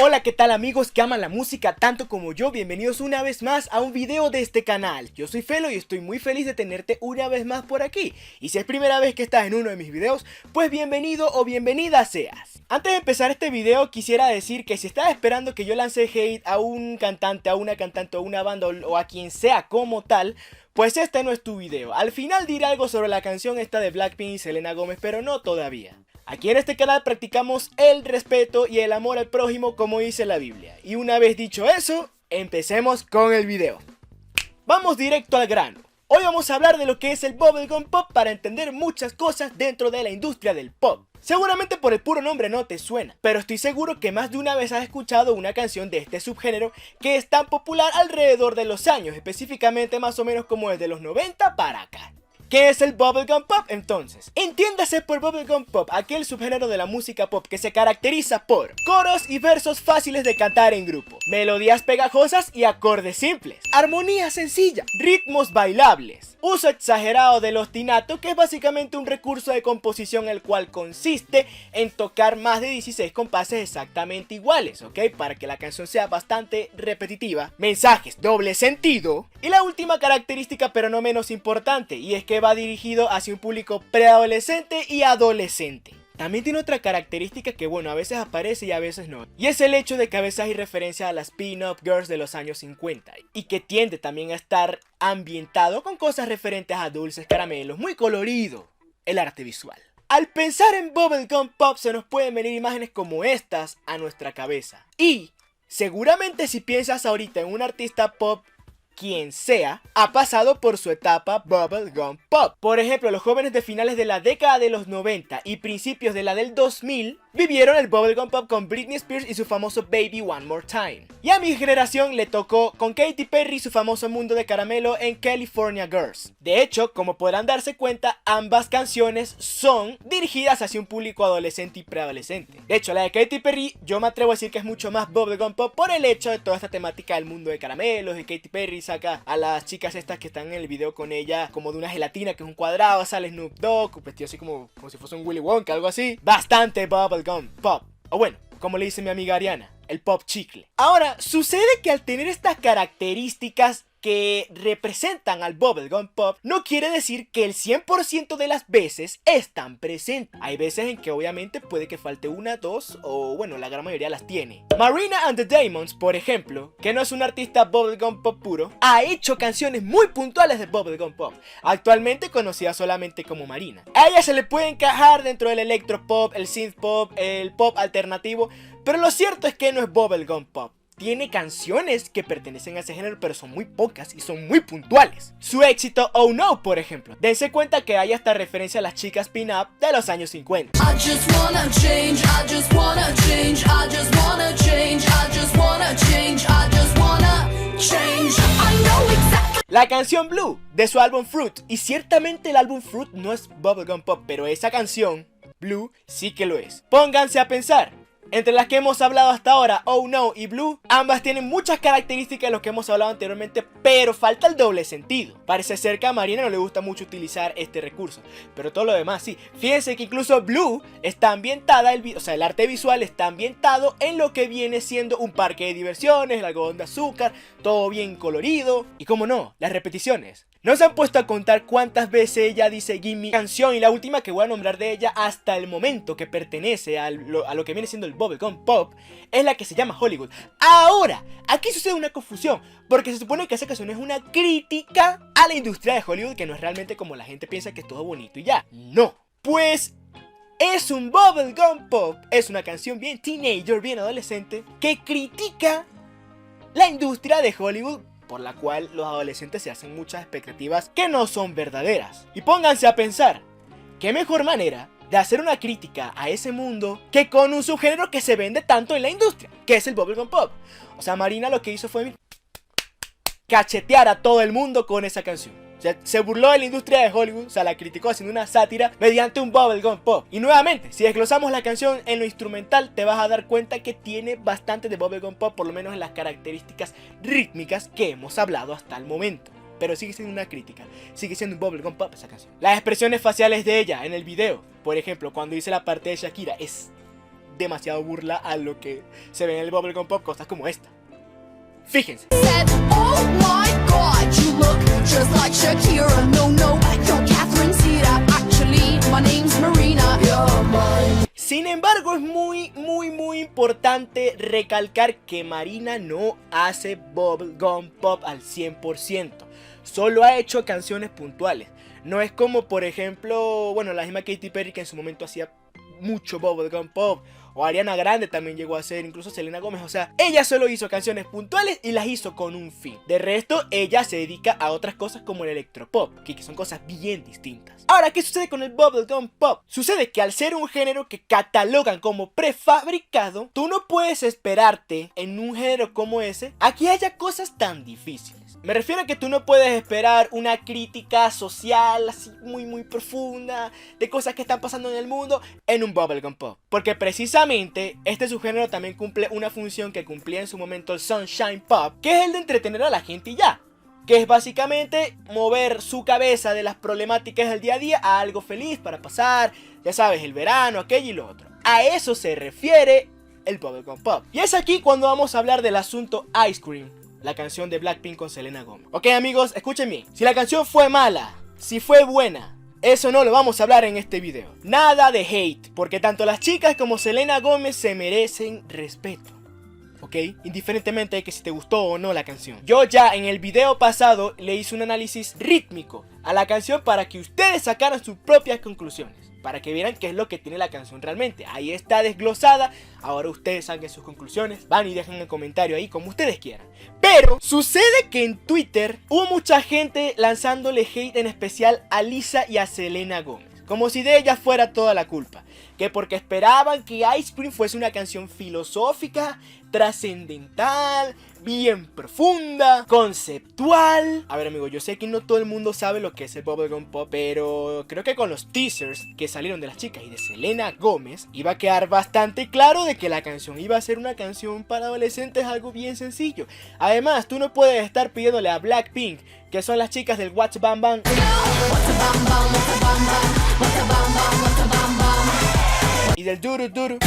Hola, ¿qué tal amigos que aman la música tanto como yo? Bienvenidos una vez más a un video de este canal. Yo soy Felo y estoy muy feliz de tenerte una vez más por aquí. Y si es primera vez que estás en uno de mis videos, pues bienvenido o bienvenida seas. Antes de empezar este video quisiera decir que si estás esperando que yo lance hate a un cantante, a una cantante o una banda o a quien sea como tal, pues este no es tu video. Al final diré algo sobre la canción esta de Blackpink y Selena Gómez, pero no todavía. Aquí en este canal practicamos el respeto y el amor al prójimo como dice la Biblia. Y una vez dicho eso, empecemos con el video. Vamos directo al grano. Hoy vamos a hablar de lo que es el Bubblegum Pop para entender muchas cosas dentro de la industria del pop. Seguramente por el puro nombre no te suena, pero estoy seguro que más de una vez has escuchado una canción de este subgénero que es tan popular alrededor de los años, específicamente más o menos como desde los 90 para acá. ¿Qué es el Bubblegum Pop entonces? Entiéndase por Bubblegum Pop aquel subgénero de la música pop que se caracteriza por coros y versos fáciles de cantar en grupo, melodías pegajosas y acordes simples, armonía sencilla, ritmos bailables, uso exagerado del ostinato, que es básicamente un recurso de composición el cual consiste en tocar más de 16 compases exactamente iguales, ¿ok? Para que la canción sea bastante repetitiva, mensajes doble sentido y la última característica pero no menos importante, y es que va dirigido hacia un público preadolescente y adolescente. También tiene otra característica que bueno, a veces aparece y a veces no, y es el hecho de que a veces hay referencia a las pin-up girls de los años 50 y que tiende también a estar ambientado con cosas referentes a dulces caramelos, muy colorido el arte visual. Al pensar en Bubblegum Pop se nos pueden venir imágenes como estas a nuestra cabeza, y seguramente si piensas ahorita en un artista pop, quien sea, ha pasado por su etapa Bubblegum Pop. Por ejemplo, los jóvenes de finales de la década de los 90 y principios de la del 2000 vivieron el Bubblegum Pop con Britney Spears y su famoso Baby One More Time. Y a mi generación le tocó con Katy Perry y su famoso mundo de caramelo en California Girls. De hecho, como podrán darse cuenta, ambas canciones son dirigidas hacia un público adolescente y preadolescente. De hecho, la de Katy Perry yo me atrevo a decir que es mucho más Bubblegum Pop por el hecho de toda esta temática del mundo de caramelos, de Katy Perry saca a las chicas estas que están en el video con ella como de una gelatina que es un cuadrado, sale Snoop Dogg, vestido así como si fuese un Willy Wonka, algo así. Bastante Bubblegum Pop. O bueno, como le dice mi amiga Ariana, el pop chicle. Ahora, sucede que al tener estas características que representan al Bubblegum Pop, no quiere decir que el 100% de las veces están presentes. Hay veces en que obviamente puede que falte una, dos, o bueno, la gran mayoría las tiene. Marina and the Diamonds, por ejemplo, que no es una artista Bubblegum Pop puro, ha hecho canciones muy puntuales de Bubblegum Pop, actualmente conocida solamente como Marina. A ella se le puede encajar dentro del electropop, el synth pop, el pop alternativo, pero lo cierto es que no es Bubblegum Pop. Tiene canciones que pertenecen a ese género, pero son muy pocas y son muy puntuales. Su éxito Oh No, por ejemplo. Dense cuenta que hay hasta referencia a las chicas pin-up de los años 50. La canción Blue de su álbum Fruit, y ciertamente el álbum Fruit no es Bubblegum Pop, pero esa canción, Blue, sí que lo es. Pónganse a pensar. Entre las que hemos hablado hasta ahora, Oh No y Blue, ambas tienen muchas características de lo que hemos hablado anteriormente, pero falta el doble sentido. Parece ser que a Marina no le gusta mucho utilizar este recurso, pero todo lo demás sí. Fíjense que incluso Blue está ambientada, el arte visual está ambientado en lo que viene siendo un parque de diversiones, el algodón de azúcar, todo bien colorido. Y como no, las repeticiones. ¿No se han puesto a contar cuántas veces ella dice Gimme canción? Y la última que voy a nombrar de ella hasta el momento que pertenece a lo que viene siendo el Bubblegum Pop es la que se llama Hollywood. Ahora, aquí sucede una confusión, porque se supone que esa canción es una crítica a la industria de Hollywood, que no es realmente como la gente piensa que es todo bonito y ya. No, pues es un Bubblegum Pop, es una canción bien teenager, bien adolescente, que critica la industria de Hollywood, por la cual los adolescentes se hacen muchas expectativas que no son verdaderas. Y pónganse a pensar, ¿qué mejor manera de hacer una crítica a ese mundo que con un subgénero que se vende tanto en la industria, que es el Bubblegum Pop? O sea, Marina lo que hizo fue cachetear a todo el mundo con esa canción. O sea, se burló de la industria de Hollywood, o sea, la criticó haciendo una sátira mediante un Bubblegum Pop. Y nuevamente, si desglosamos la canción en lo instrumental, te vas a dar cuenta que tiene bastante de Bubblegum Pop, por lo menos en las características rítmicas que hemos hablado hasta el momento. Pero sigue siendo una crítica, sigue siendo un Bubblegum Pop esa canción. Las expresiones faciales de ella en el video, por ejemplo, cuando dice la parte de Shakira, es demasiado burla a lo que se ve en el bubblegum pop, cosas como esta. Fíjense. Sin embargo, es muy importante recalcar que Marina no hace bubblegum pop al 100%. Solo ha hecho canciones puntuales. No es como, por ejemplo, bueno, la misma Katy Perry, que en su momento hacía mucho bubblegum pop, o Ariana Grande también llegó a hacer, incluso Selena Gómez. O sea, ella solo hizo canciones puntuales y las hizo con un fin. De resto, ella se dedica a otras cosas como el electropop, que son cosas bien distintas. Ahora, ¿qué sucede con el bubblegum pop? Sucede que al ser un género que catalogan como prefabricado, tú no puedes esperarte en un género como ese a que haya cosas tan difíciles. Me refiero a que tú no puedes esperar una crítica social así muy profunda de cosas que están pasando en el mundo en un bubblegum pop. Porque precisamente este subgénero también cumple una función que cumplía en su momento el sunshine pop, que es el de entretener a la gente y ya. Que es básicamente mover su cabeza de las problemáticas del día a día a algo feliz para pasar, ya sabes, el verano, aquello y lo otro. A eso se refiere el bubblegum pop. Y es aquí cuando vamos a hablar del asunto Ice Cream, la canción de Blackpink con Selena Gomez. Ok, amigos, escuchen bien. Si la canción fue mala, si fue buena, eso no lo vamos a hablar en este video. Nada de hate, porque tanto las chicas como Selena Gomez se merecen respeto. ¿Ok? Indiferentemente de que si te gustó o no la canción. Yo ya en el video pasado le hice un análisis rítmico a la canción para que ustedes sacaran sus propias conclusiones, para que vieran qué es lo que tiene la canción realmente. Ahí está desglosada. Ahora ustedes saquen sus conclusiones, van y dejen el comentario ahí como ustedes quieran. Pero sucede que en Twitter hubo mucha gente lanzándole hate, en especial a Lisa y a Selena Gomez, como si de ellas fuera toda la culpa. Que porque esperaban que Ice Cream fuese una canción filosófica, trascendental, bien profunda, conceptual. A ver, amigo, yo sé que no todo el mundo sabe lo que es el bubblegum pop, pero creo que con los teasers que salieron de las chicas y de Selena Gomez iba a quedar bastante claro de que la canción iba a ser una canción para adolescentes, algo bien sencillo. Además, tú no puedes estar pidiéndole a Blackpink, que son las chicas del What's Bam Bam, y del Duru Duru,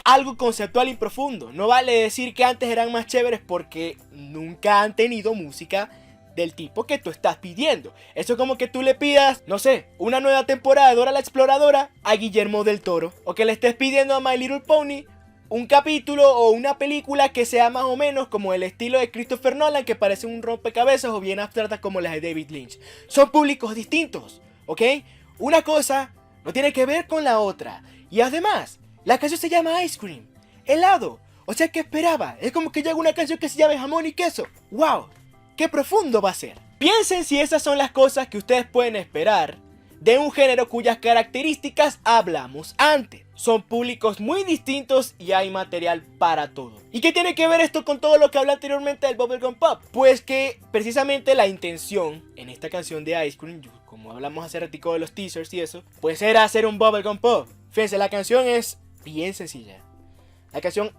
algo conceptual y profundo. No vale decir que antes eran más chéveres porque nunca han tenido música del tipo que tú estás pidiendo. Eso es como que tú le pidas, no sé, una nueva temporada de Dora la Exploradora a Guillermo del Toro, o que le estés pidiendo a My Little Pony un capítulo o una película que sea más o menos como el estilo de Christopher Nolan, que parece un rompecabezas, o bien abstractas como las de David Lynch. Son públicos distintos, ¿ok? Una cosa no tiene que ver con la otra. Y además, la canción se llama Ice Cream, helado. O sea, ¿qué esperaba? Es como que yo hago una canción que se llame jamón y queso. ¡Wow! ¡Qué profundo va a ser! Piensen si esas son las cosas que ustedes pueden esperar de un género cuyas características hablamos antes. Son públicos muy distintos y hay material para todo. ¿Y qué tiene que ver esto con todo lo que hablé anteriormente del bubblegum pop? Pues que precisamente la intención en esta canción de Ice Cream, como hablamos hace ratico de los teasers y eso, pues era hacer un bubblegum pop. Fíjense, la canción es bien sencilla. La canción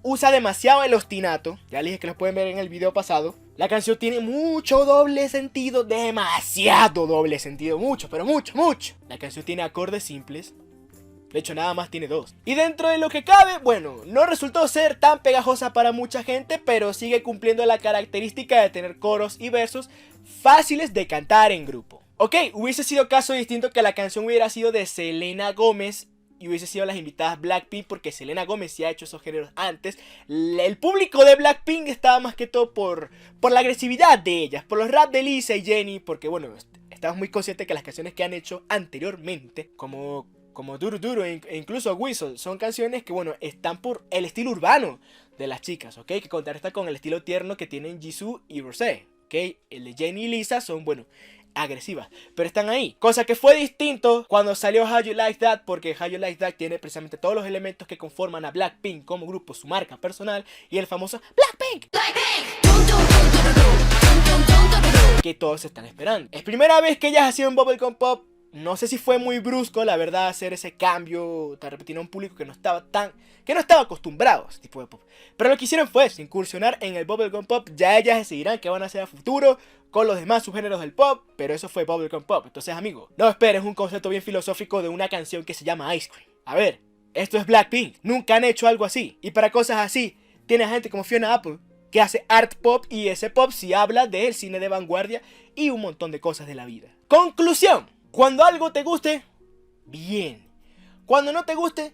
usa demasiado el ostinato. Ya les dije que lo pueden ver en el video pasado. La canción tiene mucho doble sentido, demasiado doble sentido, mucho, pero mucho. La canción tiene acordes simples. De hecho, nada más tiene 2. Y dentro de lo que cabe, bueno, no resultó ser tan pegajosa para mucha gente, pero sigue cumpliendo la característica de tener coros y versos fáciles de cantar en grupo. Ok, hubiese sido caso distinto que la canción hubiera sido de Selena Gomez y hubiese sido las invitadas Blackpink, porque Selena Gomez sí ha hecho esos géneros antes. El público de Blackpink estaba más que todo por la agresividad de ellas, por los rap de Lisa y Jennie, porque bueno, estamos muy conscientes que las canciones que han hecho anteriormente, como Duru Duru e incluso Whistle, son canciones que bueno, están por el estilo urbano de las chicas, ¿ok? Que contrasta con el estilo tierno que tienen Jisoo y Rosé, ¿ok? El de Jennie y Lisa son, bueno, agresivas, pero están ahí. Cosa que fue distinto cuando salió How You Like That, porque How You Like That tiene precisamente todos los elementos que conforman a Blackpink como grupo, su marca personal, y el famoso Blackpink, que todos están esperando. Es primera vez que ellas hacían bubblegum pop no sé si fue muy brusco, la verdad, hacer ese cambio tan repentino a un público que no estaba acostumbrado a este tipo de pop. Pero lo que hicieron fue incursionar en el bubblegum pop. Ya ellas decidirán qué van a hacer a futuro con los demás subgéneros del pop, pero eso fue bubblegum pop. Entonces, amigo, no esperes un concepto bien filosófico de una canción que se llama Ice Cream. A ver, esto es Blackpink, nunca han hecho algo así. Y para cosas así, tienes gente como Fiona Apple, que hace art pop, y ese pop sí habla del cine de vanguardia y un montón de cosas de la vida. Conclusión: cuando algo te guste, bien. Cuando no te guste,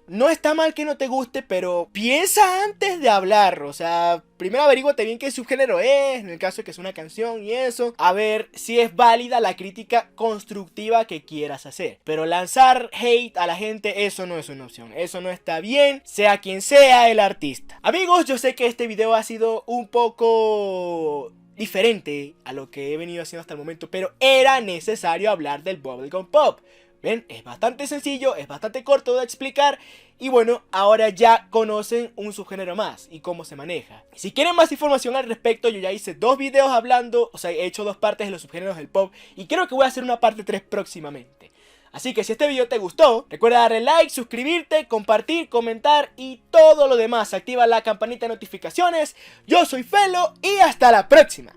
no está mal que no te guste, pero piensa antes de hablar. O sea, primero averíguate bien qué subgénero es, en el caso de que es una canción y eso. A ver si es válida la crítica constructiva que quieras hacer. Pero lanzar hate a la gente, eso no es una opción. Eso no está bien, sea quien sea el artista. Amigos, yo sé que este video ha sido un poco diferente a lo que he venido haciendo hasta el momento, pero era necesario hablar del bubblegum pop. Ven, es bastante sencillo, es bastante corto de explicar. Y bueno, ahora ya conocen un subgénero más y cómo se maneja. Si quieren más información al respecto, yo ya hice 2 videos hablando, o sea, he hecho 2 partes de los subgéneros del pop, y creo que voy a hacer una parte 3 próximamente. Así que si este video te gustó, recuerda darle like, suscribirte, compartir, comentar y todo lo demás. Activa la campanita de notificaciones. Yo soy Felo y hasta la próxima.